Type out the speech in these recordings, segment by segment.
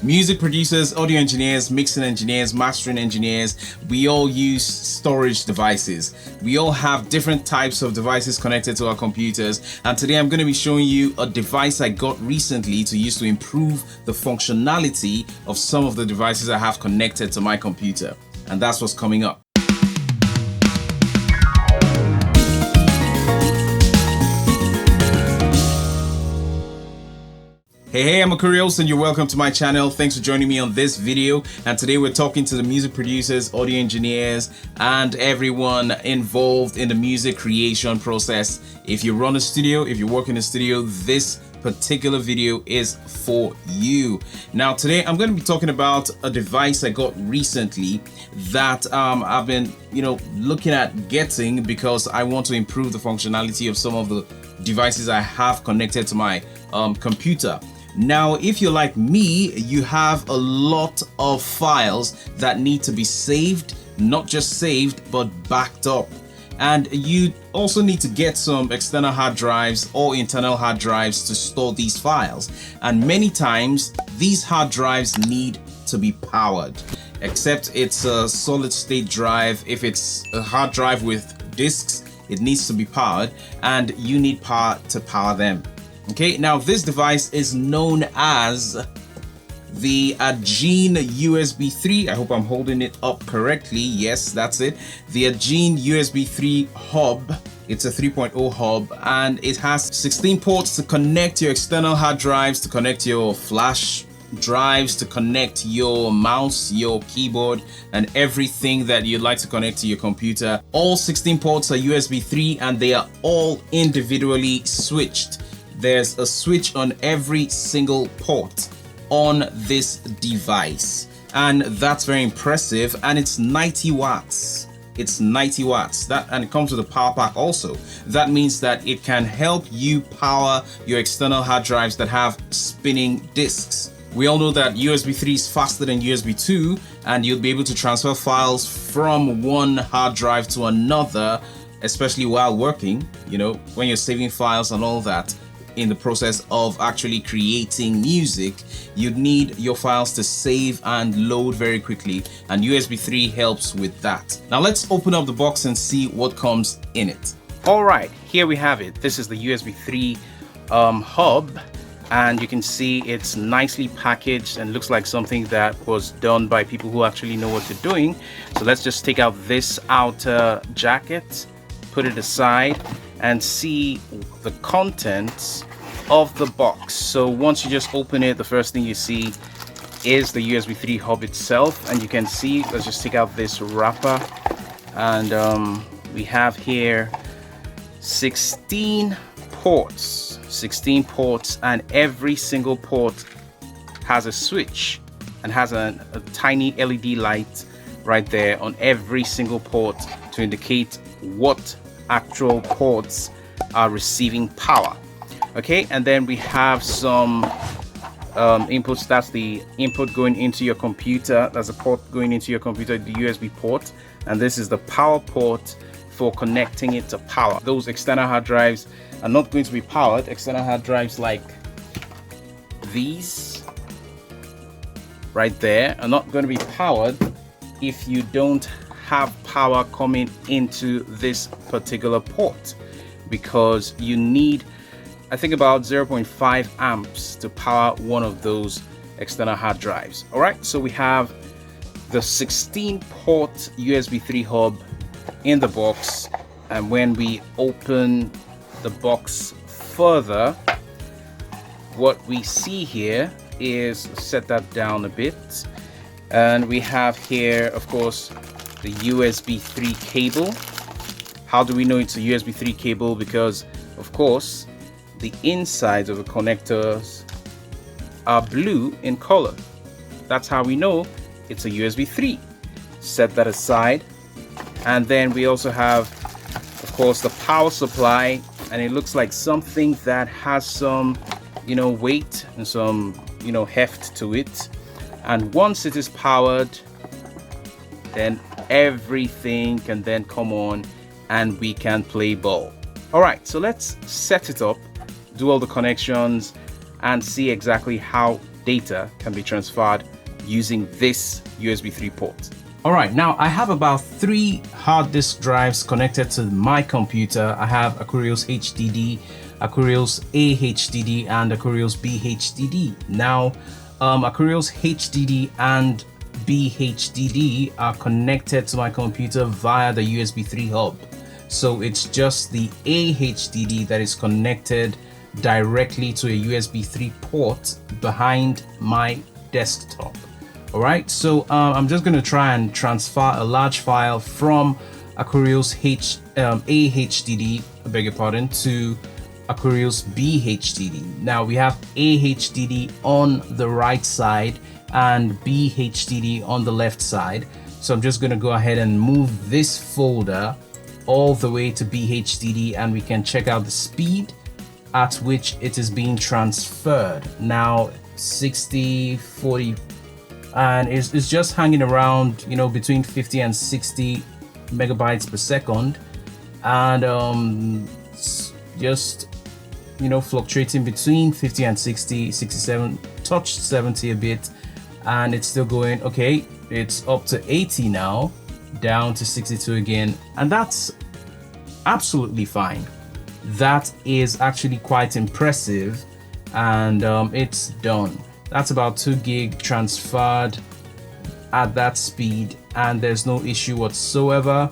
Music producers, audio engineers, mixing engineers, mastering engineers, we all use storage devices. We all have different types of devices connected to our computers, and today I'm going to be showing you a device I got recently to use to improve the functionality of some of the devices I have connected to my computer, and that's what's coming up. Hey, I'm Akurios and you're welcome to my channel. Thanks for joining me on this video. And today we're talking to the music producers, audio engineers, and everyone involved in the music creation process. If you run a studio, if you work in a studio, this particular video is for you. Now today I'm going to be talking about a device I got recently that I've been looking at getting because I want to improve the functionality of some of the devices I have connected to my computer. Now, if you're like me, you have a lot of files that need to be saved, not just saved, but backed up. And you also need to get some external hard drives or internal hard drives to store these files. And many times, these hard drives need to be powered, except it's a solid state drive. If it's a hard drive with disks, it needs to be powered, and you need power to power them. Okay, now this device is known as the Ageen USB 3. I hope I'm holding it up correctly. Yes, that's it. The Ageen USB 3 hub. It's a 3.0 hub, and it has 16 ports to connect your external hard drives, to connect your flash drives, to connect your mouse, your keyboard, and everything that you'd like to connect to your computer. All 16 ports are USB 3 and they are all individually switched. There's a switch on every single port on this device, and that's very impressive. And it's 90 watts. It's 90 watts. And it comes with a power pack also. That means that it can help you power your external hard drives that have spinning disks. We all know that USB 3 is faster than USB 2, and you'll be able to transfer files from one hard drive to another, especially while working, when you're saving files and all that. In the process of actually creating music, you'd need your files to save and load very quickly, and USB 3 helps with that. Now let's open up the box and see what comes in it. All right, here we have it. This is the USB 3 hub, and you can see it's nicely packaged and looks like something that was done by people who actually know what they're doing. So let's just take out this outer jacket, put it aside, and see the contents of the box. So once you just open it, the first thing you see is the USB 3 hub itself, and you can see, let's just take out this wrapper, and we have here 16 ports, and every single port has a switch and has a tiny LED light right there on every single port to indicate what actual ports are receiving power. Okay, and then we have some inputs. That's the input going into your computer. That's a port going into your computer, the USB port, and this is the power port for connecting it to power. Those external hard drives are not going to be powered. External hard drives like these right there are not going to be powered if you don't have power coming into this particular port, because you need, I think, about 0.5 amps to power one of those external hard drives. All right, so we have the 16 port USB 3 hub in the box, and when we open the box further, what we see here is, set that down a bit, and we have here, of course, the USB 3 cable. How do we know it's a USB 3 cable? Because of course the insides of the connectors are blue in color. That's how we know it's a USB 3. Set that aside, and then we also have, of course, the power supply, and it looks like something that has some weight and some heft to it. And once it is powered, then everything can then come on and we can play ball. All right, so let's set it up, do all the connections, and see exactly how data can be transferred using this USB 3 port. All right, now I have about 3 hard disk drives connected to my computer. I have Akurios HDD, Akurios AHDD, and Akurios BHDD. Now, Akurios HDD and BHDD are connected to my computer via the USB 3 hub. So it's just the AHDD that is connected directly to a USB 3 port behind my desktop. All right, so I'm just going to try and transfer a large file from Akurios AHDD, I beg your pardon, to Akurios BHDD. Now we have AHDD on the right side and BHDD on the left side. So I'm just going to go ahead and move this folder all the way to BHDD, and we can check out the speed at which it is being transferred. Now 60, 40, and it's just hanging around, you know, between 50 and 60 megabytes per second, and just, you know, fluctuating between 50 and 60, 67, touched 70 a bit, and it's still going. Okay, it's up to 80 now, down to 62 again, and that's absolutely fine. That is actually quite impressive, and it's done. That's about 2 gig transferred at that speed, and there's no issue whatsoever.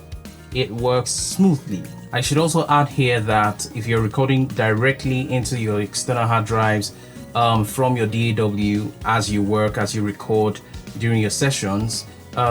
It works smoothly. I should also add here that if you're recording directly into your external hard drives from your DAW as you work, as you record during your sessions,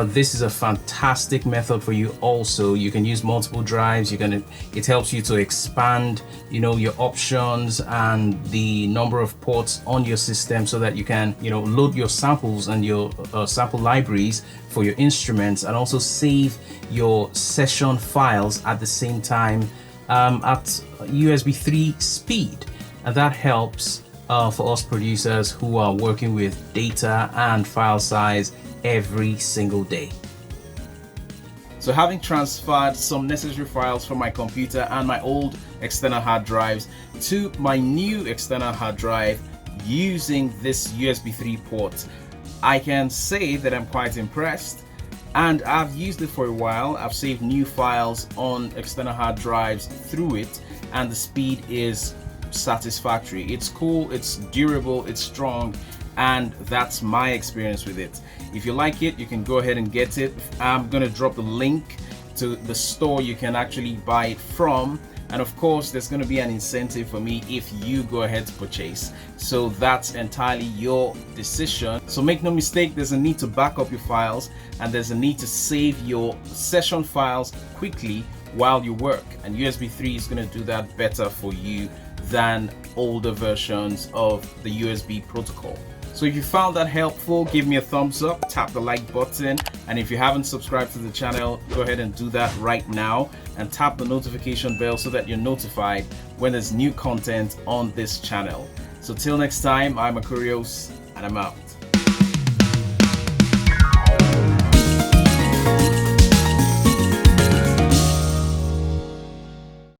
this is a fantastic method for you. Also, you can use multiple drives. It helps you to expand, you know, your options and the number of ports on your system, so that you can, you know, load your samples and your sample libraries for your instruments, and also save your session files at the same time at USB 3 speed. And that helps for us producers who are working with data and file size every single day. So having transferred some necessary files from my computer and my old external hard drives to my new external hard drive using this USB 3 port, I can say that I'm quite impressed, and I've used it for a while. I've saved new files on external hard drives through it, and the speed is satisfactory. It's cool, it's durable, it's strong, and that's my experience with it. If you like it, you can go ahead and get it. I'm gonna drop the link to the store you can actually buy it from, and of course there's going to be an incentive for me if you go ahead to purchase. So that's entirely your decision. So make no mistake, there's a need to back up your files, and there's a need to save your session files quickly while you work, and USB 3 is going to do that better for you than older versions of the USB protocol. So if you found that helpful, give me a thumbs up, tap the like button, and if you haven't subscribed to the channel, go ahead and do that right now, and tap the notification bell so that you're notified when there's new content on this channel. So till next time, I'm Akurios, and I'm out.